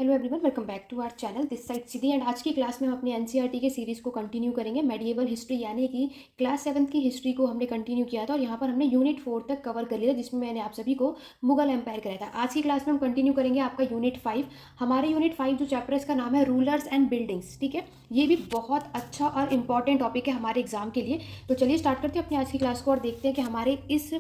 Hello everyone, welcome back to our channel this side Siddhi. And आज की class में हम अपने एनसीईआरटी के सीरीज़ को कंटिन्यू करेंगे। मेडिएवल हिस्ट्री यानी कि क्लास 7th की हिस्ट्री को हमने कंटिन्यू किया था और यहाँ पर हमने यूनिट 4 तक कवर कर लिया, जिसमें मैंने आप सभी को मुगल एम्पायर कराया था। आज की क्लास में हम कंटिन्यू करेंगे आपका यूनिट 5। हमारे यूनिट 5 जो चैप्टर है इसका नाम है रूलर्स एंड बिल्डिंग्स। ठीक है, ये भी बहुत अच्छा और इंपॉर्टेंट टॉपिक है हमारे एग्जाम के लिए। तो चलिए स्टार्ट करते हैं अपनी आज की क्लास को और देखते हैं कि हमारे इस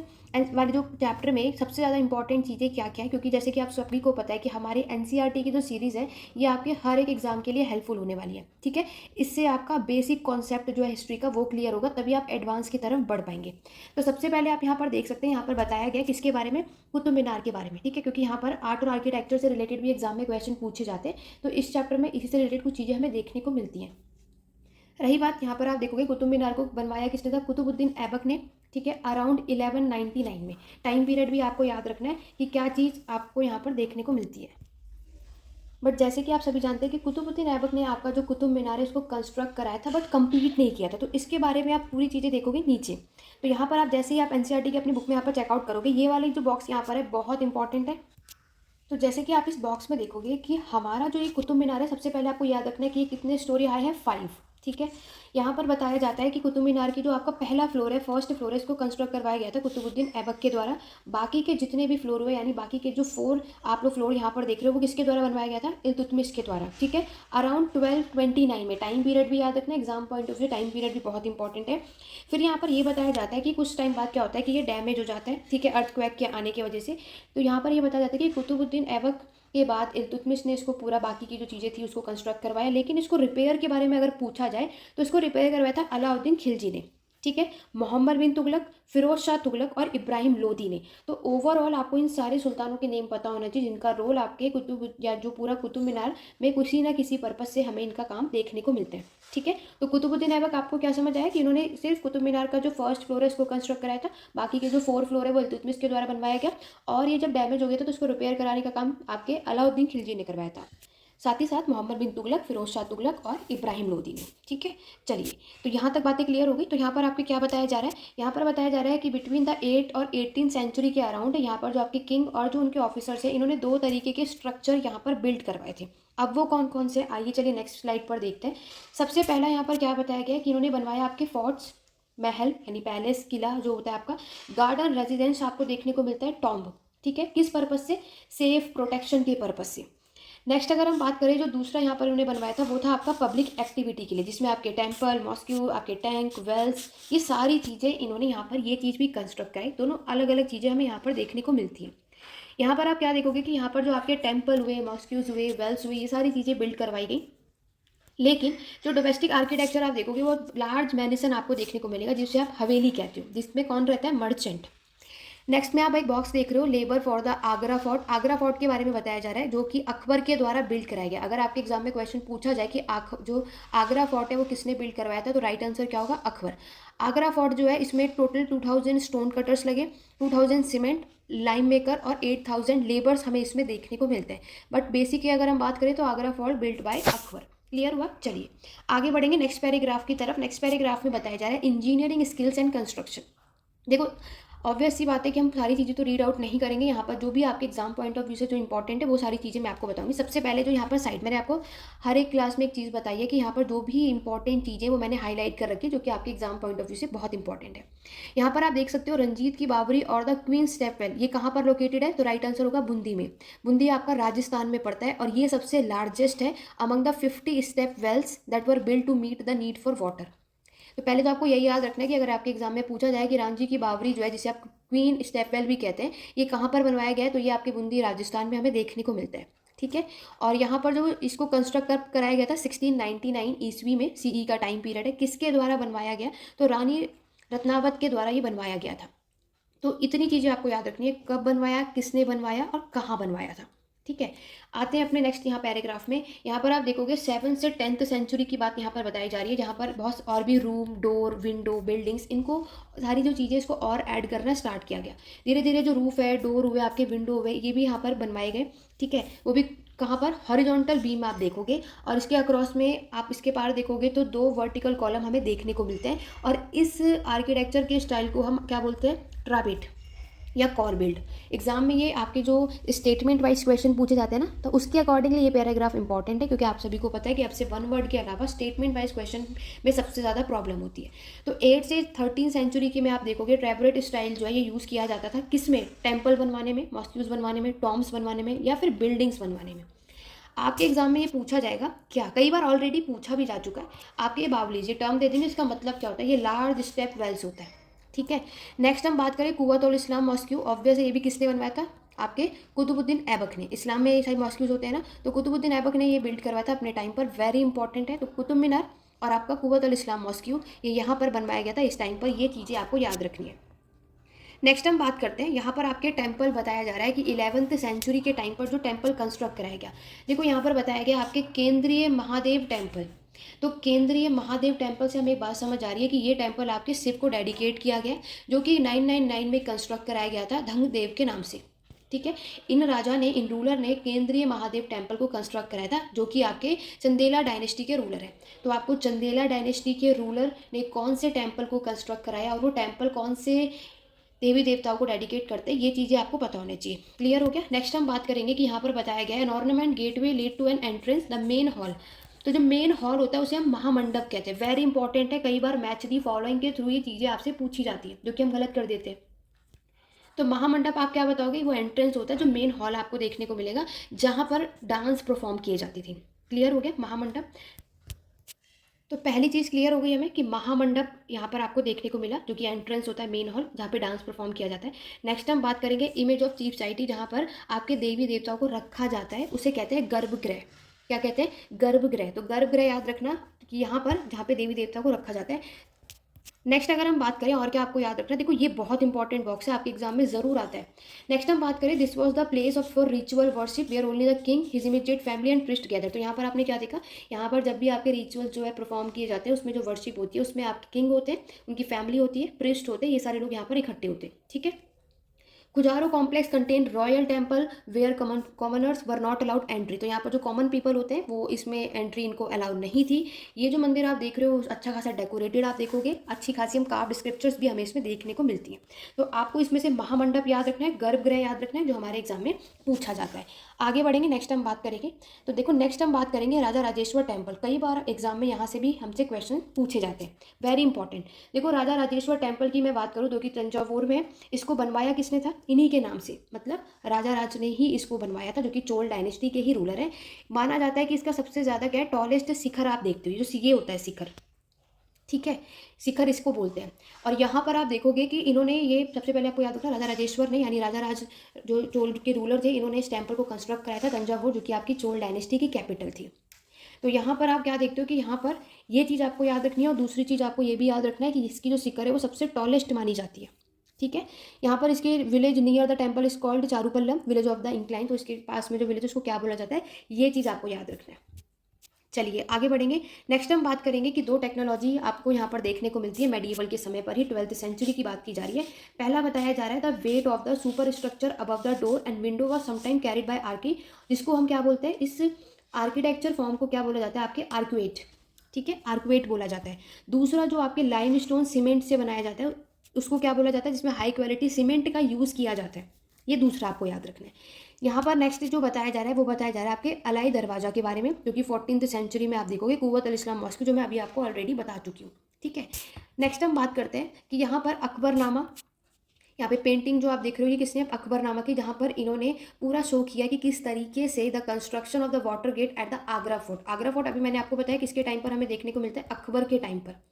वाले जो चैप्टर में सबसे ज़्यादा इंपॉर्टेंट चीज़ें क्या क्या है। क्योंकि जैसे कि आप सभी को पता है कि हमारे एनसीईआरटी की जो सीरीज़ है ये आपके हर एक एग्जाम के लिए हेल्पफुल होने वाली है। ठीक है, इससे आपका बेसिक कॉन्सेप्ट जो है हिस्ट्री का वो क्लियर होगा, तभी आप एडवांस की तरफ बढ़ पाएंगे। तो सबसे पहले आप यहाँ पर देख सकते हैं, यहाँ पर बताया गया किसके बारे में, कुतुब मीनार के बारे में। ठीक है, क्योंकि यहाँ पर आर्ट और आर्किटेक्चर से रिलेटेड भी एग्जाम में क्वेश्चन पूछे जाते हैं, तो इस चैप्टर में इसी से रिलेटेड कुछ चीज़ें हमें देखने को मिलती हैं। रही बात, यहाँ पर आप देखोगे कुतुब मीनार को बनवाया किसने था, कुतुबुद्दीन ऐबक ने। ठीक है, अराउंड 1199 में। टाइम पीरियड भी आपको याद रखना है कि क्या चीज़ आपको यहाँ पर देखने को मिलती है। बट जैसे कि आप सभी जानते हैं कि कुतुबुद्दीन ऐबक ने आपका जो कुतुब मीनार है उसको कंस्ट्रक्ट कराया था, बट कंप्लीट नहीं किया था। तो इसके बारे में आप पूरी चीज़ें देखोगे नीचे। तो यहाँ पर आप जैसे ही आप एनसीईआरटी की अपनी बुक में यहाँ पर चेकआउट करोगे, ये वाली जो बॉक्स यहाँ पर है बहुत इंपॉर्टेंट है। तो जैसे कि आप इस बॉक्स में देखोगे कि हमारा जो ये कुतुब मीनार है, सबसे पहले आपको याद रखना है कि ये कितने स्टोरी हाई है, 5। ठीक है, यहाँ पर बताया जाता है कि कुतुब मीनार की जो आपका पहला फ्लोर है, फर्स्ट फ्लोर है, इसको कंस्ट्रक्ट करवाया गया था कुतुबुद्दीन ऐबक के द्वारा। बाकी के जितने भी फ्लोर हुए, यानी बाकी के जो 4 आप लोग फ्लोर यहाँ पर देख रहे हो, वो किसके द्वारा बनवाया गया था, इल्तुतमिश के द्वारा। ठीक है, अराउंड 1229 में। टाइम पीरियड भी याद रखना, exam point of view time period भी बहुत इंपॉर्टेंट है। फिर यहाँ पर ये बताया जाता है कि कुछ टाइम बाद क्या होता है कि ये डैमेज हो जाता है। ठीक है, अर्थक्वेक के आने की वजह से। तो यहाँ पर ये बताया जाता है कि कुतुबुद्दीन ऐबक के बाद इल्तुतमिश ने इसको पूरा बाकी की जो चीज़ें थी उसको कंस्ट्रक्ट करवाया। लेकिन इसको रिपेयर के बारे में अगर पूछा जाए तो इसको रिपेयर करवाया था अलाउद्दीन खिलजी ने। ठीक है, मोहम्मद बिन तुगलक, फिरोज शाह तुगलक और इब्राहिम लोदी ने। तो ओवरऑल आपको इन सारे सुल्तानों के नेम पता होना चाहिए, जिनका रोल आपके कुतुब या जो पूरा कुतुब मीनार में किसी ना किसी पर्पज से हमें इनका काम देखने को मिलता है। ठीक है, तो कुतुबुद्दीन ऐबक आपको क्या समझ आया कि इन्होंने सिर्फ कुतुब मीनार का जो फर्स्ट फ्लोर है इसको कंस्ट्रक्ट कराया था, बाकी के जो 4 फ्लोर है वो इल्तुतमिश के द्वारा बनवाया गया। और ये जब डैमेज हो गया था तो उसको रिपेयर कराने का काम आपके अलाउद्दीन खिलजी ने करवाया था, साथ ही साथ मोहम्मद बिन तुगलक, फिरोज शाह तुगलक और इब्राहिम लोदी ने। ठीक है, चलिए तो यहाँ तक बातें क्लियर हो गई। तो यहाँ पर आपको क्या बताया जा रहा है, यहाँ पर बताया जा रहा है कि बिटवीन द 8 और 18 सेंचुरी के अराउंड यहाँ पर जो आपके किंग और जो उनके ऑफिसर्स हैं, इन्होंने 2 तरीके के स्ट्रक्चर यहाँ पर बिल्ड करवाए थे। अब वो कौन कौन से, आइए चलिए नेक्स्ट स्लाइड पर देखते हैं। सबसे पहला यहाँ पर क्या बताया गया है कि इन्होंने बनवाया आपके फोर्ट्स, महल यानी पैलेस, किला जो होता है आपका, गार्डन, रेजिडेंस आपको देखने को मिलता है, टॉम्ब। ठीक है, किस पर्पज से, सेफ प्रोटेक्शन के पर्पज से। नेक्स्ट अगर हम बात करें, जो दूसरा यहाँ पर उन्होंने बनवाया था वो था आपका पब्लिक एक्टिविटी के लिए, जिसमें आपके टेम्पल, मॉस्क्यू, आपके टैंक, वेल्स, ये सारी चीज़ें इन्होंने यहाँ पर ये चीज़ भी कंस्ट्रक्ट कराई। दोनों अलग अलग चीज़ें हमें यहाँ पर देखने को मिलती हैं। यहाँ पर आप क्या देखोगे कि यहाँ पर जो आपके टेम्पल हुए, मॉस्क्यूज हुए, वेल्स हुए, ये सारी चीज़ें बिल्ड करवाई गई। लेकिन जो डोमेस्टिक आर्किटेक्चर आप देखोगे वो लार्ज मैनिसन आपको देखने को मिलेगा, जिसे आप हवेली कहते हो, जिसमें कौन रहता है, मर्चेंट। नेक्स्ट में आप एक बॉक्स देख रहे हो, labour for the Agra Fort. Agra fort के बारे में बताया जा रहा है, जो कि अकबर के द्वारा बिल्ड कराया गया। अगर आपके एग्जाम में क्वेश्चन पूछा जाए कि जो आगरा फोर्ट है वो किसने बिल्ड करवाया था, तो राइट आंसर क्या होगा, अकबर। आगरा फोर्ट जो है इसमें टोटल 2000 स्टोन कटर्स लगे, 2000 सीमेंट, लाइम मेकर और 8000 लेबर्स हमें इसमें देखने को मिलते हैं। बट बेसिकली अगर हम बात करें तो Agra fort built by Akbar. Clear हुआ, चलिए आगे बढ़ेंगे नेक्स्ट पैराग्राफ की तरफ। नेक्स्ट पैराग्राफ में बताया जा रहा है इंजीनियरिंग स्किल्स एंड कंस्ट्रक्शन। देखो ऑब्वियस सी बात है कि हम सारी चीज़ें तो रीड आउट नहीं करेंगे, यहाँ पर जो भी आपके एग्जाम पॉइंट ऑफ व्यू से जो इंपॉर्टेंट है वो सारी चीज़ें मैं आपको बताऊंगी। सबसे पहले जो यहाँ पर साइड मैंने आपको हर एक क्लास में एक चीज़ बताई है कि यहाँ पर जो भी इंपॉर्टेंट चीज़ें वो मैंने हाईलाइट कर रखी है, जो कि आपके एग्जाम पॉइंट ऑफ व्यू से बहुत इंपॉर्टेंट है। यहाँ पर आप देख सकते हो रंजीत की बावरी और द क्वीन स्टेप वेल, ये कहाँ पर लोकेटेड है, तो राइट आंसर होगा बूंदी में। बूंदी आपका राजस्थान में पड़ता है और ये सबसे लार्जेस्ट है among the 50 step wells that were build to meet the need for water. तो पहले तो आपको यही याद रखना है कि अगर आपके एग्जाम में पूछा जाए कि रांझी की बावरी जो है, जिसे आप क्वीन स्टेपवेल भी कहते हैं, ये कहाँ पर बनवाया गया है, तो ये आपके बूंदी राजस्थान में हमें देखने को मिलता है। ठीक है, और यहाँ पर जो इसको कंस्ट्रक्ट कराया गया था 1699 ईस्वी में, सीई का टाइम पीरियड है। किसके द्वारा बनवाया गया, तो रानी रत्नावत के द्वारा ये बनवाया गया था। तो इतनी चीज़ें आपको याद रखनी है, कब बनवाया, किसने बनवाया और कहाँ बनवाया था। ठीक है, आते हैं अपने नेक्स्ट यहाँ पैराग्राफ में। यहाँ पर आप देखोगे 7th से 10th सेंचुरी की बात यहाँ पर बताई जा रही है, जहाँ पर बहुत और भी रूम, डोर, विंडो, बिल्डिंग्स, इनको सारी जो चीज़ें इसको और ऐड करना स्टार्ट किया गया। धीरे धीरे जो रूफ है, डोर हुए, आपके विंडो हुए, ये भी यहाँ पर बनवाए गए। ठीक है, वो भी कहाँ पर, हॉरिजॉन्टल बीम आप देखोगे और इसके अक्रॉस में आप इसके पार देखोगे तो 2 वर्टिकल कॉलम हमें देखने को मिलते हैं। और इस आर्किटेक्चर के स्टाइल को हम क्या बोलते हैं, ट्रापेट। या कॉर बिल्ड। एग्जाम में ये आपके जो स्टेटमेंट वाइज क्वेश्चन पूछे जाते हैं ना, तो उसके अकॉर्डिंगली ये पैराग्राफ इंपॉर्टेंट है, क्योंकि आप सभी को पता है कि आपसे वन वर्ड के अलावा स्टेटमेंट वाइज क्वेश्चन में सबसे ज़्यादा प्रॉब्लम होती है। तो 8 से 13 सेंचुरी के में आप देखोगे ट्रेवरेट स्टाइल जो है ये यूज़ किया जाता था किस में, टेम्पल बनवाने में, मॉस्क्यूज बनवाने में, टॉम्स बनवाने में, या फिर बिल्डिंग्स बनवाने में। आपके एग्जाम में ये पूछा जाएगा क्या, कई बार ऑलरेडी पूछा भी जा चुका है। आपके ये बाब लीजिए, टर्म दे देंगे, इसका मतलब क्या होता है, ये लार्ज स्टेप वेल्स होता है। ठीक है। नेक्स्ट हम बात करें कुव्वतुल इस्लाम मॉस्क्यू, ऑब्वियस ये भी किसने बनवाया था, आपके कुतुबुद्दीन ऐबक ने। इस्लाम में ये सारे मॉस्क्यूज होते हैं ना, तो कुतुबुद्दीन ऐबक ने ये बिल्ड करवाया था अपने टाइम पर, वेरी इंपॉर्टेंट है। तो कुतुब मीनार और आपका कुव्वतुल इस्लाम मॉस्क्यू ये यहाँ पर बनवाया गया था इस टाइम पर, ये चीज़ें आपको याद रखनी है। नेक्स्ट हम बात करते हैं, यहाँ पर आपके टेम्पल बताया जा रहा है कि 11th सेंचुरी के टाइम पर जो टेम्पल कंस्ट्रक्ट कराया गया। देखो यहाँ पर बताया गया आपके केंद्रीय महादेव टेम्पल। तो केंद्रीय महादेव टेम्पल से हमें एक बात समझ आ रही है कि ये टेम्पल आपके शिव को डेडिकेट किया गया, जो कि 999 में कंस्ट्रक्ट कराया गया था धंगदेव के नाम से। ठीक है। इन राजा ने, इन रूलर ने केंद्रीय महादेव टेम्पल को कंस्ट्रक्ट कराया था, जो कि आपके चंदेला डायनेस्टी के रूलर है। तो आपको चंदेला डायनेस्टी के रूलर ने कौन से टेम्पल को कंस्ट्रक्ट कराया और वो टेम्पल कौन से देवी देवताओं को डेडिकेट करते हैं, ये चीज़ें आपको पता होनी चाहिए। क्लियर हो गया। नेक्स्ट हम बात करेंगे कि यहाँ पर बताया गया है an ornament gateway lead to an entrance the main hall. तो जो मेन हॉल होता है उसे हम महामंडप कहते हैं, वेरी इंपॉर्टेंट है। कई बार मैच दी फॉलोइंग के थ्रू ये चीज़ें आपसे पूछी जाती है, जो कि हम गलत कर देते हैं। तो महामंडप आप क्या बताओगे, वो एंट्रेंस होता है जो मेन हॉल आपको देखने को मिलेगा, जहाँ पर डांस परफॉर्म किए जाती थी। क्लियर हो गया महामंडप। तो पहली चीज़ क्लियर हो गई हमें कि महामंडप यहाँ पर आपको देखने को मिला, जो कि एंट्रेंस होता है मेन हॉल, जहाँ पे डांस परफॉर्म किया जाता है। नेक्स्ट हम बात करेंगे इमेज ऑफ चीफ चाइटी, जहाँ पर आपके देवी देवताओं को रखा जाता है, उसे कहते हैं गर्भगृह। क्या कहते हैं, गर्भगृह। तो गर्भगृह याद रखना कि यहाँ पर जहाँ पे देवी देवताओं को रखा जाता है। नेक्स्ट अगर हम बात करें और क्या आपको याद रखना है, देखो ये बहुत इंपॉर्टेंट बॉक्स है, आपके एग्जाम में जरूर आता है। नेक्स्ट हम बात करें, this was the place of for ritual worship where only the king his immediate family and priest gather. तो यहाँ पर आपने क्या देखा, यहाँ पर जब भी आपके रिचुअल जो है परफॉर्म किए जाते हैं, उसमें जो वर्शिप होती है उसमें आपके किंग होते हैं, उनकी फैमिली होती है, प्रिस्ट होते हैं, ये सारे लोग यहाँ पर इकट्ठे होते हैं। ठीक है। Khajuraho complex contain royal temple where commoners were not allowed entry. तो यहाँ पर जो कॉमन पीपल होते हैं वो इसमें एंट्री इनको अलाउड नहीं थी। ये जो मंदिर आप देख रहे हो अच्छा खासा डेकोरेटेड आप देखोगे, अच्छी खासी हम कार्व्ड स्क्रिप्चर्स भी हमें इसमें देखने को मिलती हैं। तो आपको इसमें से महामंडप याद रखना है, गर्भगृह याद रखना है, जो हमारे एग्जाम में पूछा जाता है। आगे बढ़ेंगे, नेक्स्ट हम बात करेंगे। तो देखो नेक्स्ट हम बात करेंगे राजा राजेश्वर टेम्पल। कई बार एग्जाम में यहाँ से भी हमसे क्वेश्चन पूछे जाते हैं, वेरी इंपॉर्टेंट। देखो राजा राजेश्वर टेम्पल की मैं बात करूँ, जो कि तंजावुर में, इसको बनवाया किसने था, इन्हीं के नाम से, मतलब राजा राज ने ही इसको बनवाया था, जो कि चोल डायनेस्टी के ही रूलर है। माना जाता है कि इसका सबसे ज़्यादा क्या है, टॉलेस्ट शिखर आप देखते हो, जो ये होता है शिखर। ठीक है, शिखर इसको बोलते हैं। और यहाँ पर आप देखोगे कि इन्होंने ये सबसे पहले आपको याद होगा राजा राजेश्वर ने, यानी राजा राज जो चोल के रूलर थे, इन्होंने इस टेम्पल को कंस्ट्रक्ट कराया था तंजावुर, जो कि आपकी चोल डायनेस्टी की कैपिटल थी। तो यहाँ पर आप क्या देखते हो कि यहाँ पर ये चीज़ आपको याद रखनी है, और दूसरी चीज़ आपको ये भी याद रखना है कि इसकी जो शिखर है वो सबसे टॉलेस्ट मानी जाती है। ठीक है। यहाँ पर इसके village near the temple is called Charupallam, village of the incline. तो इसके पास में जो विलेज है उसको क्या बोला जाता है, ये चीज़ आपको याद रखना है। चलिए आगे बढ़ेंगे। नेक्स्ट हम बात करेंगे कि दो टेक्नोलॉजी आपको यहाँ पर देखने को मिलती है मेडिएवल के समय पर ही, 12th सेंचुरी की बात की जा रही है। पहला बताया जा रहा है the weight of the super structure above the door and window was sometime carried by Archie, जिसको हम क्या बोलते हैं, इस आर्किटेक्चर फॉर्म को क्या बोला जाता है, आपके आर्कुएट। ठीक है, आर्कुएट बोला जाता है। दूसरा जो आपके लाइम स्टोन सीमेंट से बनाया जाता है उसको क्या बोला जाता है, जिसमें हाई क्वालिटी सीमेंट का यूज़ किया जाता है। ये दूसरा आपको याद रखना है। यहाँ पर नेक्स्ट जो बताया जा रहा है वो बताया जा रहा है आपके अलाई दरवाज़ा के बारे में, जो कि 14th सेंचुरी में आप देखोगे कुव्वत अल इस्लाम मॉस्क, जो मैं अभी आपको ऑलरेडी बता चुकी हूँ। ठीक है। नेक्स्ट हम बात करते हैं कि यहाँ पर अकबरनामा, यहाँ पे पेंटिंग जो आप देख रहे हो ये किसने, अकबरनामा की, जहाँ पर इन्होंने पूरा शो किया कि किस तरीके से the construction of the water gate at the Agra Fort. Agra Fort अभी मैंने आपको बताया किसके टाइम पर हमें देखने को मिलता है, अकबर के टाइम पर।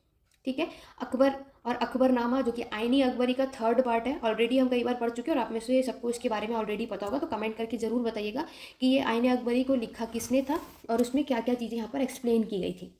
ठीक है। अकबर और अकबरनामा जो कि आईनी अकबरी का थर्ड पार्ट है, ऑलरेडी हम कई बार पढ़ चुके हैं, और आप में से सबको इसके बारे में ऑलरेडी पता होगा। तो कमेंट करके ज़रूर बताइएगा कि ये आईनी अकबरी को लिखा किसने था और उसमें क्या क्या चीज़ें यहाँ पर एक्सप्लेन की गई थी।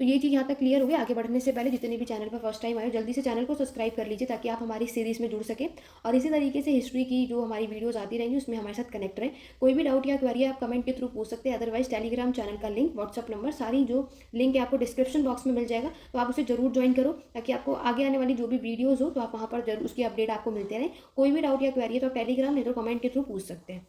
तो ये चीज़ यहाँ तक क्लियर हो गई। आगे बढ़ने से पहले जितने भी चैनल पर फर्स्ट टाइम आए हो जल्दी से चैनल को सब्सक्राइब कर लीजिए, ताकि आप हमारी सीरीज़ में जुड़ सकें और इसी तरीके से हिस्ट्री की जो हमारी वीडियोस आती रहेंगी उसमें हमारे साथ कनेक्ट रहें। कोई भी डाउट या क्वेरी आप कमेंट के थ्रू पूछ सकते हैं, अदरवाइज टेलीग्राम चैनल का लिंक, व्हाट्सअप नंबर, सारी जो लिंक है आपको डिस्क्रिप्शन बॉक्स में मिल जाएगा, तो आप उसे जरूर ज्वाइन करो, ताकि आपको आगे आने वाली जो भी वीडियोज़ हो तो आप वहाँ पर जरूर उसकी अपडेट आपको मिलते रहें। कोई भी डाउट या क्वेरी है तो आप टेलीग्राम नहीं तो कमेंट के थ्रू पूछ सकते हैं।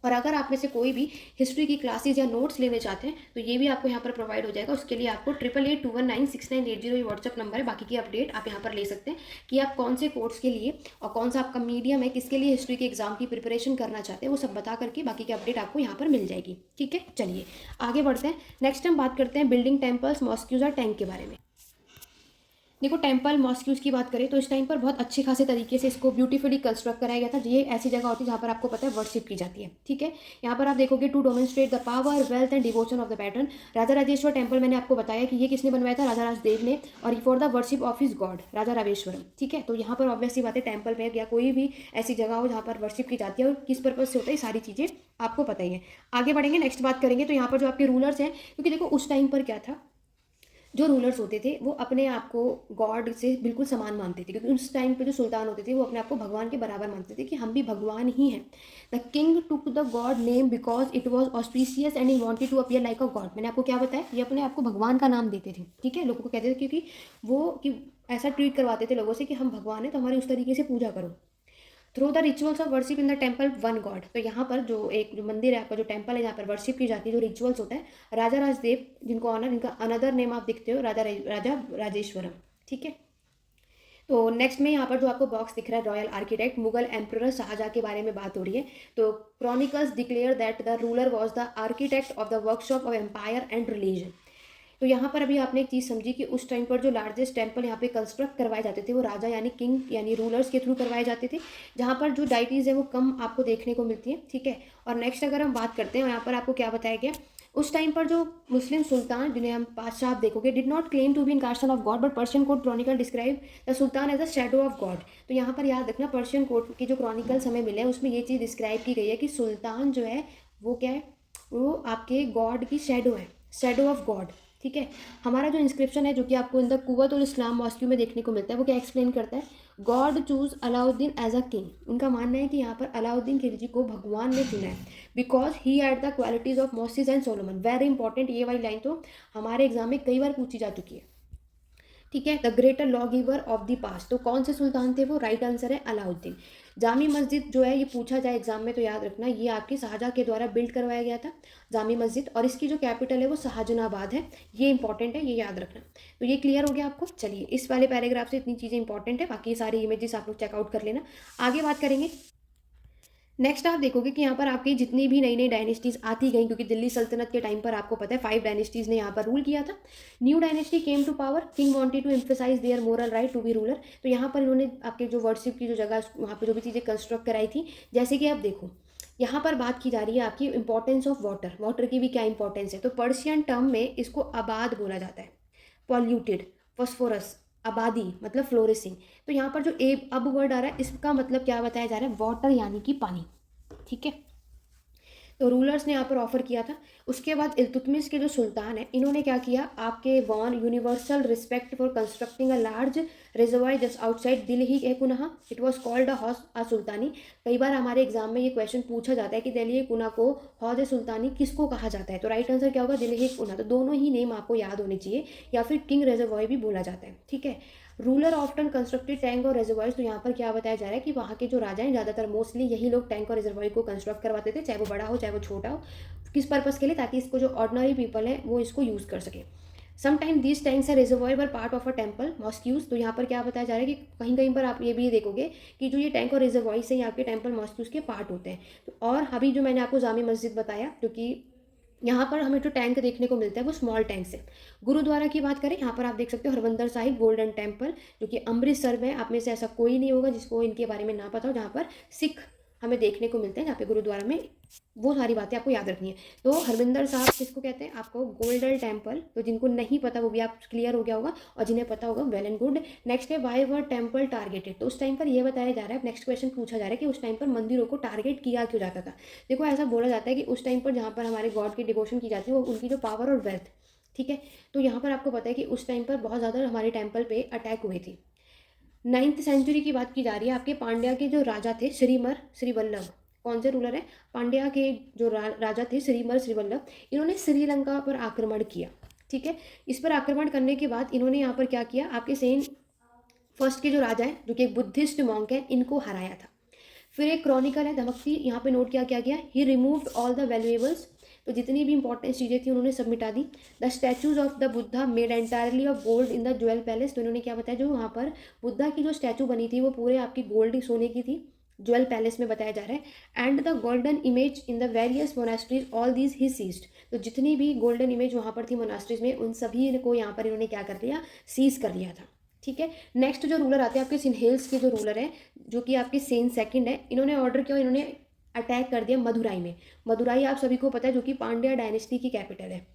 और अगर आप में से कोई भी हिस्ट्री की क्लासेस या नोट्स लेने चाहते हैं तो ये भी आपको यहाँ पर प्रोवाइड हो जाएगा। उसके लिए आपको 8881969880 ये व्हाट्सअप नंबर है। बाकी की अपडेट आप यहाँ पर ले सकते हैं कि आप कौन से कोर्स के लिए और कौन सा आपका मीडियम है, किसके लिए हिस्ट्री के एग्जाम की प्रिपरेशन करना चाहते हैं, वो सब बता करके बाकी की अपडेट आपको यहाँ पर मिल जाएगी। ठीक है, चलिए आगे बढ़ते हैं। नेक्स्ट हम बात करते हैं बिल्डिंग टेम्पल्स, मॉस्क्यूज और टैंक के बारे में। देखो टेम्पल मॉस्क्यूज की बात करें तो इस टाइम पर बहुत अच्छे खासे तरीके से इसको ब्यूटीफुली कंस्ट्रक्ट कराया गया था। ये ऐसी जगह होती है जहाँ पर आपको पता है वर्शिप की जाती है। ठीक है, यहाँ पर आप देखोगे to demonstrate the power, wealth and devotion of the patron. Raja Rajeshwar temple मैंने आपको बताया कि ये किसने बनवाया था, राजा राजदेव ने, और for the worship of his god Raja Rameshwaram. ठीक है, तो यहाँ पर ऑब्वियसली बात है टेम्पल में या कोई भी ऐसी जगह हो जहाँ पर वर्शिप की जाती है और किस पर्पज से होता है, सारी चीज़ें आपको पता ही है। आगे बढ़ेंगे, नेक्स्ट बात करेंगे तो यहाँ पर जो आपके रूलर्स हैं, क्योंकि देखो उस टाइम पर क्या था, जो रूलर्स होते थे वो अपने आप को गॉड से बिल्कुल समान मानते थे, क्योंकि उस टाइम पे जो सुल्तान होते थे वो अपने आप को भगवान के बराबर मानते थे कि हम भी भगवान ही हैं। The king took the god name because it was auspicious and he wanted to appear like a god. मैंने आपको क्या बताया, ये अपने आप को भगवान का नाम देते थे। ठीक है, लोगों को कहते थे क्योंकि वो कि ऐसा ट्रीट करवाते थे लोगों से कि हम भगवान हैं तो हमारी उस तरीके से पूजा करो। Through the rituals of worship in the temple one God. तो यहाँ पर जो मंदिर है आपका, जो टेम्पल है जहाँ पर वर्शिप की जाती है, जो रिचुअल्स होता है, राजा राजदेव जिनको ऑनर, इनका अनदर नेम आप देखते हो राजा राजेश्वरम। ठीक है, तो नेक्स्ट में यहाँ पर जो आपको बॉक्स दिख रहा है royal architect, Mughal emperor Shahjahan के बारे में बात हो रही है। तो chronicles declare that the ruler was the architect of the workshop of empire and religion. तो यहाँ पर अभी आपने एक चीज़ समझी कि उस टाइम पर जो लार्जेस्ट टेम्पल यहाँ पे कंस्ट्रक्ट करवाए जाते थे वो राजा यानी किंग यानी रूलर्स के थ्रू करवाए जाते थे, जहाँ पर जो डाइटीज़ है वो कम आपको देखने को मिलती है। ठीक है, और नेक्स्ट अगर हम बात करते हैं यहाँ पर आपको क्या बताया गया, उस टाइम पर जो मुस्लिम सुल्तान जिन्हें हम बादशाह आप देखोगे did not claim to be incarnation of god but Persian court chronicle describe the sultan as a shadow of god. तो यहाँ पर याद रखना पर्शियन कोड के जो क्रॉनिकल्स हमें मिले हैं उसमें ये चीज़ डिस्क्राइब की गई है कि सुल्तान जो है वो क्या है, वो आपके गॉड की शेडो है, शेडो ऑफ गॉड। ठीक है, हमारा जो इंस्क्रिप्शन है जो कि आपको इन द कुवत और इस्लाम मॉस्क्यू में देखने को मिलता है वो क्या एक्सप्लेन करता है, god choose Alauddin as a king. उनका मानना है कि यहाँ पर अलाउद्दीन खिलजी को भगवान ने चुना है because he had the qualities of Moses and Solomon. Very important, ये वाली लाइन तो हमारे एग्जाम में कई बार पूछी जा चुकी है। ठीक है, the greater law giver of the past. तो कौन से सुल्तान थे वो, राइट आंसर है अलाउद्दीन। जामी मस्जिद जो है ये पूछा जाए एग्जाम में तो याद रखना ये आपके शाहजहाँ के द्वारा बिल्ड करवाया गया था जामी मस्जिद, और इसकी जो कैपिटल है वो शाहजहानाबाद है। ये इंपॉर्टेंट है, ये याद रखना। तो ये क्लियर हो गया आपको। चलिए इस वाले पैराग्राफ से इतनी चीज़ें इंपॉर्टेंट है, बाकी सारी इमेजेस आप लोग चेकआउट कर लेना। आगे बात करेंगे, नेक्स्ट आप देखोगे कि यहाँ पर आपकी जितनी भी नई नई डायनेस्टीज आती गई, क्योंकि दिल्ली सल्तनत के टाइम पर आपको पता है 5 डायनेस्टीज ने यहाँ पर रूल किया था। New dynasty came to power, king wanted to emphasize their moral right to be ruler. तो यहाँ पर इन्होंने आपके जो वर्शिप की जो जगह वहाँ पर जो भी चीज़ें कंस्ट्रक्ट कराई थी, जैसे कि आप देखो यहाँ पर बात की जा रही है आपकी इंपॉर्टेंस ऑफ वाटर, वाटर की भी क्या इंपॉर्टेंस है। तो पर्शियन टर्म में इसको आबाद बोला जाता है, पॉल्यूटेड, फॉस्फोरस, आबादी मतलब फ्लोरिसिंग। तो यहाँ पर जो अब वर्ड आ रहा है इसका मतलब क्या बताया जा रहा है, वाटर यानी कि पानी। ठीक है, तो रूलर्स ने यहाँ पर ऑफर किया था। उसके बाद इल्तुतमिश के जो सुल्तान है इन्होंने क्या किया, आपके won universal respect for constructing a large reservoir just outside Delhi है कुनहा, it was called a Hauz अ सुल्तानी। कई बार हमारे एग्जाम में ये क्वेश्चन पूछा जाता है कि दिल्ली कुना को हौज सुल्तानी किसको कहा जाता है, तो राइट आंसर क्या होगा, दिल्ली कुना। तो दोनों ही नेम आपको याद होने चाहिए, या फिर किंग रिजर्वायर भी बोला जाता है। ठीक है, रूलर ऑफ्टन कंस्ट्रक्टेड टैंक और रिजर्वायर्स। तो यहाँ पर क्या बताया जा रहा है कि वहाँ के जो राजा हैं ज़्यादातर मोस्टली यही लोग टैंक और रिजर्वायर को कंस्ट्रक्ट करवाते थे, चाहे वो बड़ा हो चाहे वो छोटा हो। किस पर्पज़ के लिए, ताकि इसको जो ऑर्डिनरी पीपल है वो इसको यूज़ कर सके। समटाइम दीज टैंक्स है reservoir were part of a temple mosques. तो यहाँ पर क्या बताया जा रहा है कि कहीं कहीं पर आप ये भी देखोगे कि जो ये टैंक और रिजर्वायर से यहाँ के टेम्पल मॉस्क्यूज के पार्ट होते हैं। तो और अभी जो मैंने आपको जामी मस्जिद बताया, क्योंकि यहाँ पर हमें जो टैंक देखने को मिलता है वो स्मॉल टैंक है। गुरुद्वारा की बात करें, यहाँ पर आप देख सकते हो हरमंदर साहिब गोल्डन टेम्पल, जो कि अमृतसर में। आप में से ऐसा कोई नहीं होगा जिसको इनके बारे में ना पता हो, जहाँ पर सिख हमें देखने को मिलते हैं, जहाँ पे गुरुद्वारा में। वो सारी बातें आपको याद रखनी है। तो हरमिंदर साहब किसको कहते हैं, आपको गोल्डन टेम्पल। तो जिनको नहीं पता वो भी आप क्लियर हो गया होगा, और जिन्हें पता होगा वेल एंड गुड। नेक्स्ट है वाई वर टेम्पल टारगेटेड। तो उस टाइम पर यह बताया जा रहा है, नेक्स्ट क्वेश्चन पूछा जा रहा है कि उस टाइम पर मंदिरों को टारगेट किया क्यों जाता था। देखो ऐसा बोला जाता है कि उस टाइम पर जहाँ पर हमारे गॉड की डिवोशन की जाती है वो उनकी जो पावर और वेल्थ। ठीक है, तो यहाँ पर आपको पता है कि उस टाइम पर बहुत ज़्यादा हमारे टेम्पल पे अटैक हुए थे। 9th सेंचुरी की बात की जा रही है। आपके पांड्या के जो राजा थे श्रीमर श्रीवल्लभ, कौन से रूलर है, पांड्या के जो राजा थे श्रीमर श्रीवल्लभ, इन्होंने श्रीलंका पर आक्रमण किया। ठीक है, इस पर आक्रमण करने के बाद इन्होंने यहाँ पर क्या किया, आपके सेन फर्स्ट के जो राजा हैं जो कि एक बुद्धिस्ट मॉन्क है, इनको हराया था। फिर एक क्रॉनिकल है धमकती, यहाँ पे नोट क्या गया, he removed all the valuables, तो जितनी भी इंपॉर्टेंट चीज़ें थी उन्होंने सब मिटा दी। The statues of the Buddha made entirely of gold in the jewel palace, तो इन्होंने क्या बताया, जो वहाँ पर बुद्धा की जो स्टैचू बनी थी वो पूरे आपकी गोल्ड सोने की थी, ज्वेल पैलेस में बताया जा रहा है। And the golden image in the various monasteries all these he seized, तो जितनी भी गोल्डन इमेज वहाँ पर थी मोनास्ट्रीज में उन सभी को यहाँ पर इन्होंने क्या कर लिया, सीज कर लिया था। ठीक है, नेक्स्ट जो रूलर आते हैं आपके सिन्हेल्स के जो रूलर है, जो कि आपके सेन सेकंड है, इन्होंने ऑर्डर किया, इन्होंने अटैक कर दिया मदुराई में। मदुराई आप सभी को पता है जो कि पांड्या डायनेस्टी की कैपिटल है,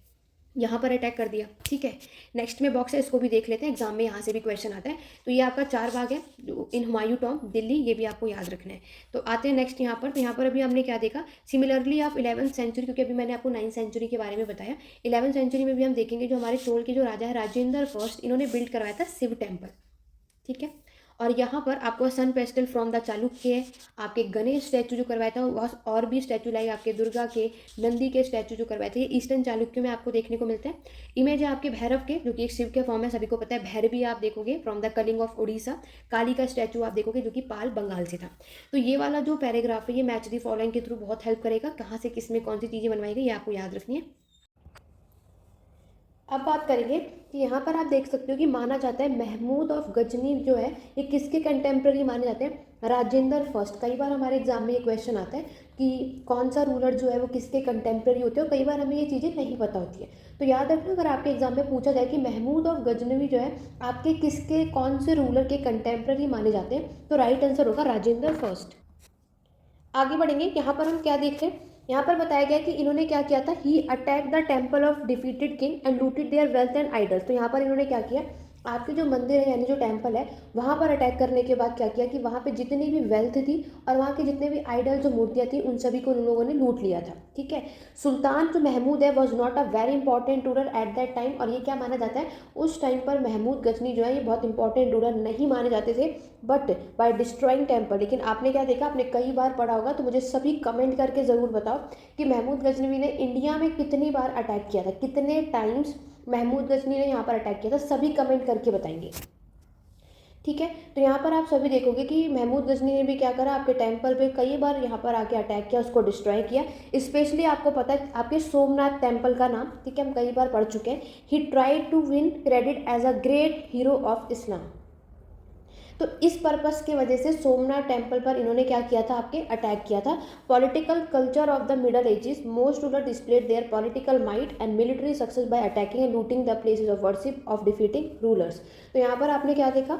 यहाँ पर अटैक कर दिया। ठीक है, नेक्स्ट में बॉक्स है, इसको भी देख लेते हैं, एग्जाम में यहाँ से भी क्वेश्चन आता है। तो ये आपका 4 बाग है इन हुमायूं टॉम दिल्ली, ये भी आपको याद रखना है। तो आते हैं नेक्स्ट यहाँ पर, तो यहाँ पर अभी हमने क्या देखा, सिमिलरली आप 11वीं सेंचुरी, क्योंकि अभी मैंने आपको 9वीं सेंचुरी के बारे में बताया, 11वीं सेंचुरी में भी हम देखेंगे जो हमारे चोल के जो राजा है राजेंद्र फर्स्ट, इन्होंने बिल्ड करवाया था शिव टेम्पल। ठीक है, और यहाँ पर आपको सन पेस्टल फ्रॉम द चालुक्य, आपके गणेश स्टैचू जो करवाया था वह, और भी स्टैचू लाइक आपके दुर्गा के, नंदी के स्टैचू जो करवाए थे, ये ईस्टर्न चालुक्य में आपको देखने को मिलते हैं। इमेज है आपके भैरव के, जो कि एक शिव के फॉर्म है, सभी को पता है। भैरवी आप देखोगे from the Kalinga of Orissa, Kali का स्टैचू आप देखोगे जो कि पाल बंगाल से था। तो ये वाला जो पैराग्राफ है ये मैच दी फॉलोइंग के थ्रू बहुत हेल्प करेगा, कहाँ से किस में कौन सी चीज़ें बनवाई गई ये आपको याद रखनी है। अब बात करेंगे कि यहाँ पर आप देख सकते हो कि माना जाता है महमूद ऑफ गजनी जो है ये किसके कंटेम्प्रेरी माने जाते हैं, राजेंद्र फर्स्ट। कई बार हमारे एग्जाम में ये क्वेश्चन आता है कि कौन सा रूलर जो है वो किसके कंटेम्प्रेरी होते हैं, और कई बार हमें ये चीज़ें नहीं पता होती है। तो याद रखना, अगर आपके एग्जाम में पूछा जाए कि महमूद ऑफ गजनवी जो है आपके किसके कौन से रूलर के कंटेम्प्रेरी माने जाते हैं, तो राइट आंसर होगा राजेंद्र फर्स्ट। आगे बढ़ेंगे, यहाँ पर हम क्या देख रहे हैं, यहाँ पर बताया गया कि इन्होंने क्या किया था, he attacked the temple of defeated king and looted their wealth and idols. तो यहाँ पर इन्होंने क्या किया, आपके जो मंदिर है यानी जो टेम्पल है वहाँ पर अटैक करने के बाद क्या किया कि वहाँ पे जितनी भी वेल्थ थी और वहाँ के जितने भी आइडल जो मूर्तियाँ थी उन सभी को उन लोगों ने लूट लिया था। ठीक है, सुल्तान जो महमूद है was not a very important ruler at that time, और ये क्या माना जाता है, उस टाइम पर महमूद गजनी जो है ये बहुत इंपॉर्टेंट रूलर नहीं माने जाते थे, बट बाय डिस्ट्रॉइंग टेम्पल। लेकिन आपने क्या देखा, आपने कई बार पढ़ा होगा, तो मुझे सभी कमेंट करके ज़रूर बताओ कि महमूद गजनवी ने इंडिया में कितनी बार अटैक किया था, कितने टाइम्स महमूद गजनी ने यहाँ पर अटैक किया था, सभी कमेंट करके बताएंगे। ठीक है, तो यहाँ पर आप सभी देखोगे कि महमूद गजनी ने भी क्या करा, आपके टेम्पल पे कई बार यहाँ पर आके अटैक किया, उसको डिस्ट्रॉय किया। स्पेशली आपको पता है आपके सोमनाथ टेम्पल का नाम, ठीक है, हम कई बार पढ़ चुके हैं। He tried to win credit as a great hero of Islam, तो इस पर्पस की वजह से सोमनाथ टेम्पल पर इन्होंने क्या किया था, आपके अटैक किया था। Political culture of the middle edges, most ruler displayed there political might and military success by attacking and looting the places of worship of defeating rulers. तो यहाँ पर आपने क्या देखा,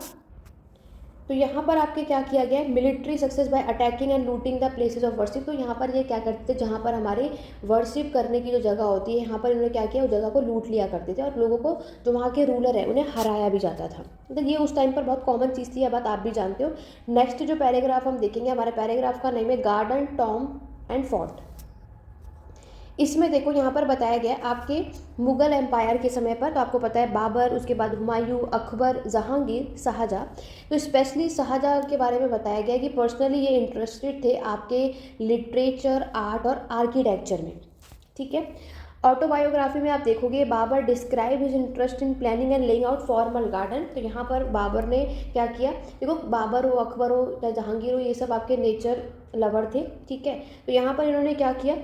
तो यहाँ पर आपके क्या किया गया है, military success by attacking and looting the places of worship. तो यहाँ पर ये क्या करते थे, जहाँ पर हमारे वर्शिप करने की जो जगह होती है यहाँ पर इन्होंने क्या किया, उस जगह को लूट लिया करते थे और लोगों को जो वहाँ के रूलर है उन्हें हराया भी जाता था। तो ये उस टाइम पर बहुत कॉमन चीज़ थी, यह बात आप भी जानते हो। नेक्स्ट जो पैराग्राफ हम देखेंगे, हमारे पैराग्राफ का नेम है गार्डन टॉम एंड फोर्ट। इसमें देखो यहाँ पर बताया गया आपके मुग़ल एम्पायर के समय पर, तो आपको पता है बाबर, उसके बाद हुमायूं, अकबर, जहांगीर, शाहजहाँ। तो स्पेशली शाहजहाँ के बारे में बताया गया कि पर्सनली ये इंटरेस्टेड थे आपके लिटरेचर, आर्ट और आर्किटेक्चर में। ठीक है, ऑटोबायोग्राफी में आप देखोगे Babur describe his interest in planning and laying out formal garden. तो यहाँ पर बाबर ने क्या किया, देखो बाबर हो, अकबर हो या जहांगीर हो, ये सब आपके नेचर लवर थे। ठीक है, तो यहाँ पर इन्होंने क्या किया,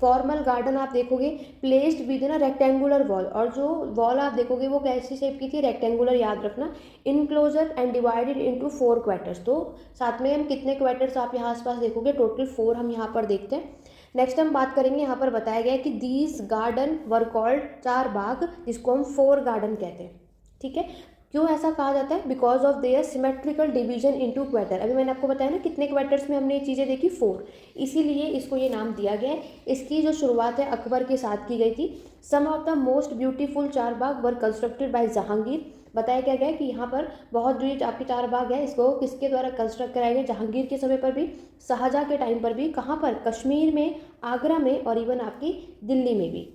फॉर्मल गार्डन आप देखोगे placed with in a rectangular wall, और जो वॉल आप देखोगे वो कैसी शेप की थी, रेक्टेंगुलर, याद रखना। Enclosure and divided into 4 quarters, तो साथ में हम कितने क्वार्टर्स आप यहाँ आसपास देखोगे, टोटल 4 हम यहाँ पर देखते हैं। नेक्स्ट हम बात करेंगे, यहाँ पर बताया गया है कि दीज गार्डन वर कॉल्ड, 4 बाग जिसको हम 4 गार्डन कहते हैं। ठीक है, क्यों ऐसा कहा जाता है, because of their symmetrical division into quarter. अभी मैंने आपको बताया ना कितने क्वार्टर्स में हमने ये चीज़ें देखी, 4, इसीलिए इसको ये नाम दिया गया है। इसकी जो शुरुआत है अकबर के साथ की गई थी। Some of the most beautiful 4 bagh were constructed by Jahangir. बताया क्या गया है कि यहाँ पर बहुत जो ये आपके 4 बाग है इसको किसके द्वारा कंस्ट्रक्ट कराए गए, जहांगीर के समय पर भी, शाहजहाँ के टाइम पर भी। कहाँ पर, कश्मीर में, आगरा में और इवन आपकी दिल्ली में भी।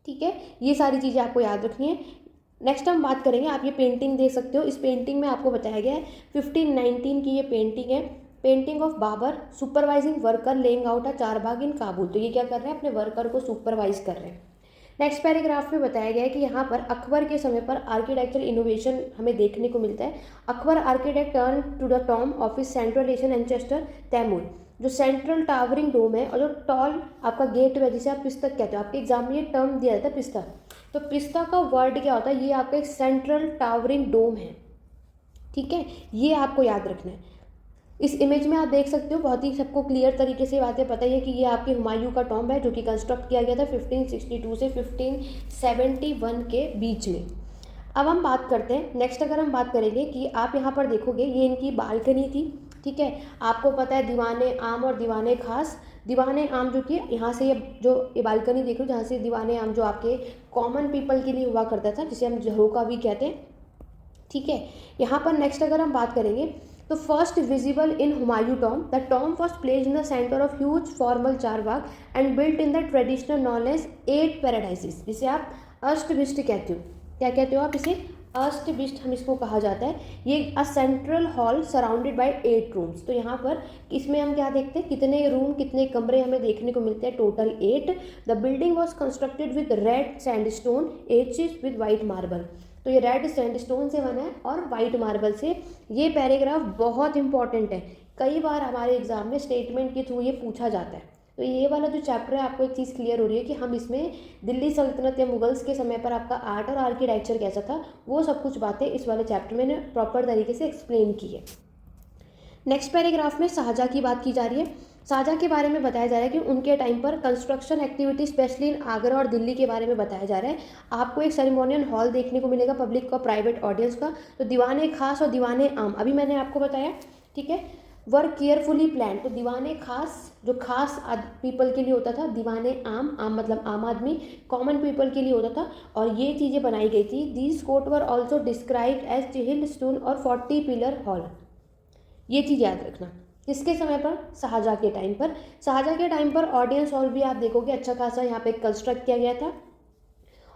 ठीक है, ये सारी चीज़ें आपको याद रखनी है। नेक्स्ट हम बात करेंगे, आप ये पेंटिंग देख सकते हो, इस पेंटिंग में आपको बताया गया है 1519 की ये पेंटिंग है, painting of Babur supervising worker laying out a 4 bagh in Kabul. तो ये क्या कर रहे हैं, अपने वर्कर को सुपरवाइज कर रहे हैं। नेक्स्ट पैराग्राफ में बताया गया है कि यहाँ पर अकबर के समय पर आर्किटेक्चरल इनोवेशन हमें देखने को मिलता है। Akbar architect turn to the tomb of his Central Asian ancestor Timur. जो सेंट्रल टावरिंग डोम है और जो टॉल आपका गेट है जिसे आप पिस्तक कहते हो, आपके एग्जाम में ये टर्म दिया जाता है पिस्ता। तो पिस्ता का वर्ड क्या होता है, ये आपका एक सेंट्रल टावरिंग डोम है, ठीक है, ये आपको याद रखना है। इस इमेज में आप देख सकते हो, बहुत ही सबको क्लियर तरीके से बातें पता है कि ये आपके हुमायूं का टॉम्ब है जो कि कंस्ट्रक्ट किया गया था 1562 से 1571 के बीच में। अब हम बात करते हैं नेक्स्ट, अगर हम बात करेंगे कि आप यहाँ पर देखोगे ये इनकी बालकनी थी, ठीक है। आपको पता है दीवाने आम और दीवाने खास। दीवाने आम जो कि यहाँ से ये बालकनी देख लो, जहाँ से दीवाने आम जो आपके कॉमन पीपल के लिए हुआ करता था, जिसे हम झरोका भी कहते हैं, ठीक है। यहाँ पर नेक्स्ट अगर हम बात करेंगे तो first visible in Humayun tomb, the tomb was placed in the centre of huge formal charbagh and built in the traditional known as 8 paradises, जिसे आप अष्टविष्ट कहते हो। क्या कहते हो आप इसे? अष्टविष्ट हम इसको कहा जाता है। ये a central hall surrounded by 8 rooms. तो यहाँ पर इसमें हम क्या देखते हैं, कितने रूम कितने कमरे हमें देखने को मिलते हैं, total 8। The building was constructed with red sandstone aches with white marble. तो ये रेड सैंडस्टोन से बना है और वाइट मार्बल से। ये पैराग्राफ बहुत इंपॉर्टेंट है, कई बार हमारे एग्जाम में स्टेटमेंट के थ्रू ये पूछा जाता है। तो ये वाला जो चैप्टर है आपको एक चीज़ क्लियर हो रही है कि हम इसमें दिल्ली सल्तनत या मुगल्स के समय पर आपका आर्ट और आर्किटेक्चर कैसा था, वो सब कुछ बातें इस वाले चैप्टर में प्रॉपर तरीके से एक्सप्लेन की है। नेक्स्ट पैराग्राफ में शाहजहाँ की बात की जा रही है। शाहजहाँ के बारे में बताया जा रहा है कि उनके टाइम पर construction activity specially in Agra और दिल्ली के बारे में बताया जा रहा है। आपको एक सेरेमोनियल हॉल देखने को मिलेगा पब्लिक का, प्राइवेट ऑडियंस का। तो दीवाने खास और दीवाने आम अभी मैंने आपको बताया, ठीक है, वर केयरफुली प्लान। तो दीवाने खास जो खास पीपल के लिए होता था, दीवाने आम, आम मतलब आम आदमी, कॉमन पीपल के लिए होता था, और ये चीज़ें बनाई गई थी। These court were also described as Chihil Sutun और 40 पिलर हॉल। ये चीज़ याद रखना। किसके समय पर? शाहजहाँ के टाइम पर। शाहजहाँ के टाइम पर ऑडियंस हॉल भी आप देखोगे अच्छा खासा यहाँ पे कंस्ट्रक्ट किया गया था।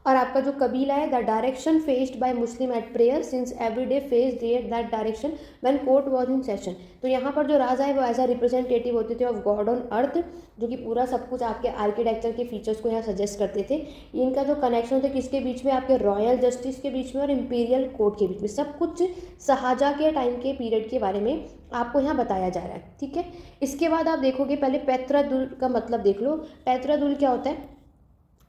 और आपका जो कबीला है, the direction faced by Muslim at prayer since every day face that direction when court was in session. तो यहाँ पर जो राजा है वो ऐसा रिप्रेजेंटेटिव होते थे ऑफ गॉड ऑन अर्थ, जो कि पूरा सब कुछ आपके आर्किटेक्चर के फीचर्स को यहाँ सजेस्ट करते थे। इनका जो कनेक्शन था किसके बीच में? आपके रॉयल जस्टिस के बीच में और इम्पीरियल कोर्ट के बीच में। सब कुछ शाहजहाँ के टाइम के पीरियड के बारे में आपको यहाँ बताया जा रहा है, ठीक है। इसके बाद आप देखोगे, पहले पैतरादुल का मतलब देख लो। पैतरादुल क्या होता है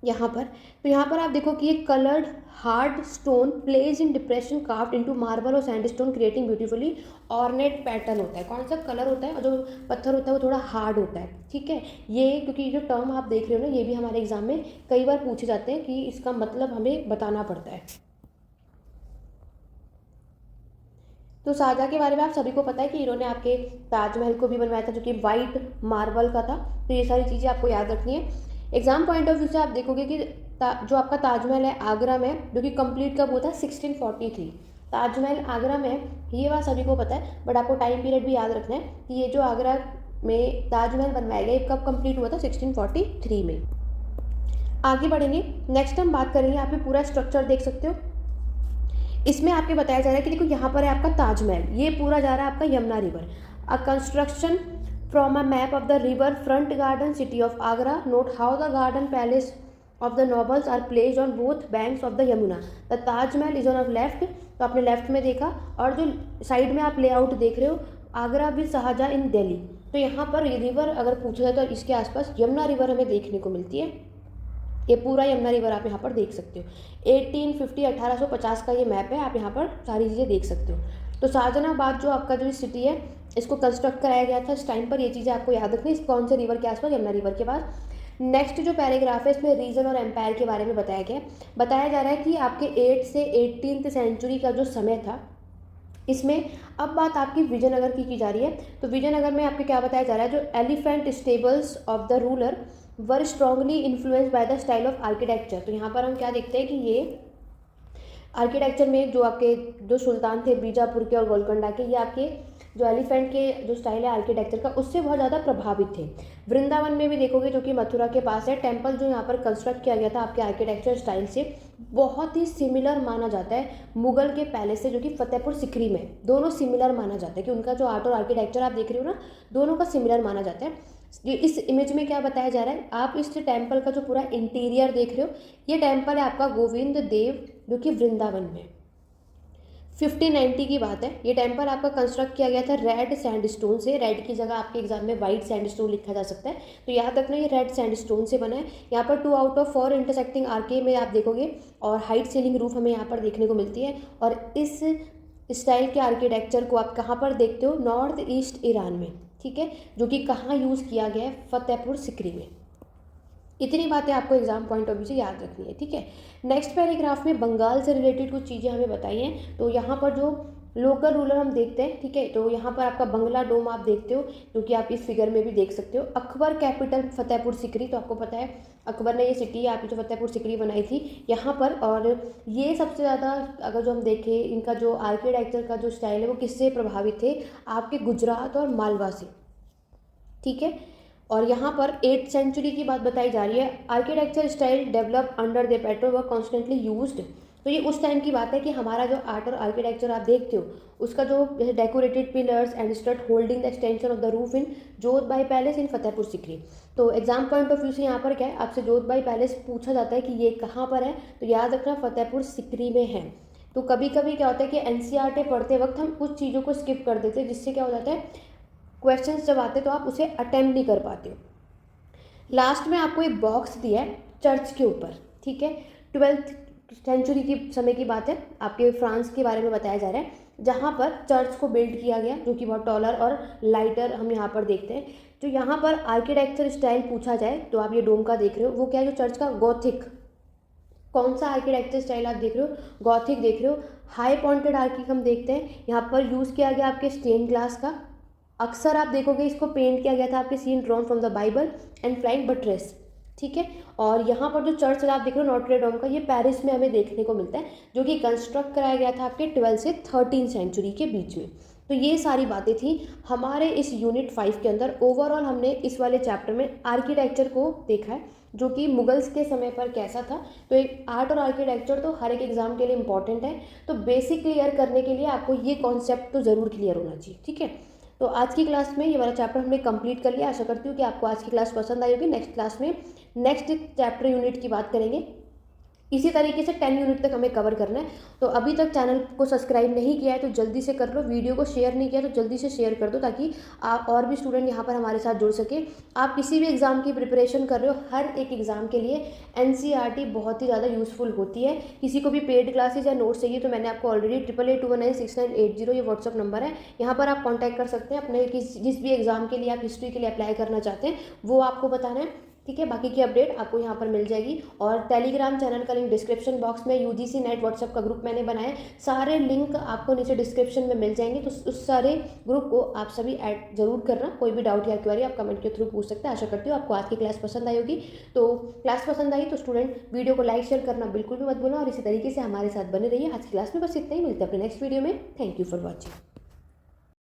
यहाँ पर? तो यहाँ पर आप देखो कि ये coloured hard stone placed in depression carved into marble और sandstone creating beautifully ornate pattern होता है। कौन सा कलर होता है? और जो पत्थर होता है वो थोड़ा हार्ड होता है, ठीक है। ये क्योंकि जो टर्म आप देख रहे हो ना, ये भी हमारे एग्जाम में कई बार पूछे जाते हैं कि इसका मतलब हमें बताना पड़ता है। तो शाहजहाँ के बारे में आप सभी को पता है कि इन्होंने आपके ताजमहल को भी बनवाया था जो कि वाइट मार्बल का था। तो ये सारी चीज़ें आपको याद रखनी है। एग्जाम पॉइंट ऑफ व्यू से आप देखोगे कि जो आपका ताजमहल है आगरा में, जो कि कंप्लीट कब हुआ था? 1643। ताजमहल आगरा में, ये बात सभी को पता है, बट आपको टाइम पीरियड भी याद रखना है कि ये जो आगरा में ताजमहल बनवाया गया कब कंप्लीट हुआ था? 1643 में। आगे बढ़ेंगे, नेक्स्ट हम बात करेंगे, आप ये पूरा स्ट्रक्चर देख सकते हो। इसमें आपके बताया जा रहा है कि देखो यहाँ पर है आपका ताजमहल, ये पूरा जा रहा है आपका Yamuna river. A construction from a map of the river front garden city of Agra, note how the garden palace of the nobles are placed on both banks of the Yamuna. The Taj Mahal is on left, तो आपने left में देखा, और जो side में आप layout देख रहे हो, आगरा विद शाहजहाँ इन दिल्ली। तो यहाँ पर रिवर अगर पूछा जाए तो इसके आसपास यमुना रिवर हमें देखने को मिलती है। ये पूरा यमुना रिवर आप यहाँ पर देख सकते हो। 1850 का ये मैप है, आप यहाँ पर सारी चीज़ें देख सकते हो। तो शाहजहानाबाद जो आपका जो सिटी है, इसको कंस्ट्रक्ट कराया गया था इस टाइम पर। ये चीज़ें आपको याद रखनी है। इस कौन से रिवर के आसपास? यमुना रिवर के पास। नेक्स्ट जो पैराग्राफ है इसमें रीजन और एम्पायर के बारे में बताया गया है। बताया जा रहा है कि आपके 8 से 18th सेंचुरी का जो समय था, इसमें अब बात आपकी विजयनगर की जा रही है। तो विजयनगर में आपके क्या बताया जा रहा है? जो elephant stables of the ruler were strongly influenced by the style of architecture. तो यहाँ पर हम क्या देखते हैं कि ये आर्किटेक्चर में जो आपके जो सुल्तान थे बीजापुर के और गोलकोंडा के, ये आपके जो एलिफेंट के जो स्टाइल है आर्किटेक्चर का, उससे बहुत ज़्यादा प्रभावित थे। वृंदावन में भी देखोगे जो कि मथुरा के पास है, टेम्पल जो यहाँ पर कंस्ट्रक्ट किया गया था आपके आर्किटेक्चर स्टाइल से बहुत ही सिमिलर माना जाता है मुगल के पैलेस से, जो कि फतेहपुर सिकरी में। दोनों सिमिलर माना जाता है कि उनका जो आर्ट और आर्किटेक्चर आप देख रहे हो ना, दोनों का सिमिलर माना जाता है। ये इस इमेज में क्या बताया जा रहा है, आप इस टेम्पल का जो पूरा इंटीरियर देख रहे हो, ये टेम्पल है आपका गोविंद देव जो कि वृंदावन में 1590 की बात है। ये टेम्पल आपका कंस्ट्रक्ट किया गया था रेड सैंडस्टोन से। रेड की जगह आपके एग्जाम में वाइट सैंडस्टोन लिखा जा सकता है, तो याद रखना ये रेड सैंडस्टोन से बना है। यहाँ पर 2 आउट ऑफ 4 इंटरसेक्टिंग आर्के में आप देखोगे और हाइट सीलिंग रूफ हमें यहाँ पर देखने को मिलती है। और इस स्टाइल के आर्किटेक्चर को आप कहाँ पर देखते हो, नॉर्थ ईस्ट ईरान में, ठीक है, जो कि कहाँ यूज़ किया गया है, फतेहपुर सिकरी में। इतनी बातें आपको एग्जाम पॉइंट ऑफ व्यू से याद रखनी है, ठीक है। नेक्स्ट पैराग्राफ में बंगाल से रिलेटेड कुछ चीज़ें हमें बताई हैं। तो यहाँ पर जो लोकल रूलर हम देखते हैं, ठीक है, तो यहाँ पर आपका बंगला डोम आप देखते हो, जो कि आप इस फिगर में भी देख सकते हो। अकबर कैपिटल फतेहपुर सिकरी, तो आपको पता है अकबर ने ये सिटी आप जो फतेहपुर सिकरी बनाई थी यहाँ पर। और ये सबसे ज़्यादा अगर जो हम देखें इनका जो आर्किटेक्चर का जो स्टाइल है वो किससे प्रभावित थे, आपके गुजरात और मालवा से, ठीक है। और यहाँ पर 8th सेंचुरी की बात बताई जा रही है। Architecture style develop under the petrol were constantly used, तो ये उस टाइम की बात है कि हमारा जो आर्ट और आर्किटेक्चर आप देखते हो उसका जो जैसे decorated pillars and stud holding the extension of the roof in Jodhbai palace in Fatehpur Sikri. तो एग्जाम पॉइंट ऑफ व्यू से यहाँ पर क्या है, आपसे जोधबाई पैलेस पूछा जाता है कि ये कहाँ पर है, तो याद रखना फतेहपुर सिकरी में है। तो कभी कभी क्या होता है कि एनसीईआरटी पढ़ते वक्त हम कुछ चीज़ों को स्किप कर देते हैं, जिससे क्या हो जाता है क्वेश्चंस जब आते तो आप उसे अटेम्प्ट नहीं कर पाते हो। लास्ट में आपको एक बॉक्स दिया है चर्च के ऊपर, ठीक है। 12th सेंचुरी की समय की बात है, आपके फ्रांस के बारे में बताया जा रहा है, जहाँ पर चर्च को बिल्ड किया गया, जो कि बहुत टॉलर और लाइटर हम यहाँ पर देखते हैं। जो यहाँ पर आर्किटेक्चर स्टाइल पूछा जाए तो आप ये डोम का देख रहे हो, वो क्या है, जो चर्च का गॉथिक, कौन सा आर्किटेक्चर स्टाइल आप देख रहे हो, गॉथिक देख रहे हो। हाई पॉइंटेड आर्किक हम देखते हैं, यहाँ पर यूज़ किया गया आपके स्टेन ग्लास का। अक्सर आप देखोगे इसको पेंट किया गया था आपके scene drawn from the Bible and flying buttress, ठीक है। और यहाँ पर जो चर्च आप देख रहे हो नोट्रे डेम का, ये पेरिस में हमें देखने को मिलता है, जो कि कंस्ट्रक्ट कराया गया था आपके 12 से 13 सेंचुरी के बीच में। तो ये सारी बातें थी हमारे इस यूनिट 5 के अंदर। ओवरऑल हमने इस वाले चैप्टर में आर्किटेक्चर को देखा है, जो कि मुगल्स के समय पर कैसा था। तो एक आर्ट और आर्किटेक्चर तो हर एक एग्जाम के लिए इंपॉर्टेंट है, तो बेसिक क्लियर करने के लिए आपको ये कॉन्सेप्ट तो ज़रूर क्लियर होना चाहिए, ठीक है। तो आज की क्लास में ये वाला चैप्टर हमने कंप्लीट कर लिया। आशा करती हूँ कि आपको आज की क्लास पसंद आई होगी। नेक्स्ट क्लास में नेक्स्ट चैप्टर यूनिट की बात करेंगे। इसी तरीके से 10 यूनिट तक हमें कवर करना है। तो अभी तक चैनल को सब्सक्राइब नहीं किया है तो जल्दी से कर लो, वीडियो को शेयर नहीं किया तो जल्दी से शेयर कर दो, ताकि आप और भी स्टूडेंट यहाँ पर हमारे साथ जुड़ सके। आप किसी भी एग्ज़ाम की प्रिपरेशन कर रहे हो, हर एक एग्ज़ाम के लिए एनसीईआरटी बहुत ही ज़्यादा यूज़फुल होती है। किसी को भी पेड क्लासेज या नोट्स चाहिए तो मैंने आपको ऑलरेडी 8821969980 ये व्हाट्सअप नंबर है, यहाँ पर आप कॉन्टैक्ट कर सकते हैं। अपने जिस भी एग्ज़ाम के लिए आप हिस्ट्री के लिए अप्लाई करना चाहते हैं वो आपको बताना है, ठीक है। बाकी की अपडेट आपको यहाँ पर मिल जाएगी। और टेलीग्राम चैनल का लिंक डिस्क्रिप्शन बॉक्स में, यूजीसी नेट व्हाट्सएप का ग्रुप मैंने बनाया है, सारे लिंक आपको नीचे डिस्क्रिप्शन में मिल जाएंगे। तो उस सारे ग्रुप को आप सभी ऐड जरूर करना। कोई भी डाउट या क्वेरी आप कमेंट के थ्रू पूछ सकते हैं। आशा करती हूँ आपको आज की क्लास पसंद आई होगी। तो क्लास पसंद आई तो स्टूडेंट वीडियो को लाइक शेयर करना बिल्कुल भी मत भूलना, और इसी तरीके से हमारे साथ बने रहिए। आज की क्लास में बस इतना ही, मिलते हैं अपने नेक्स्ट वीडियो में। Thank you for watching.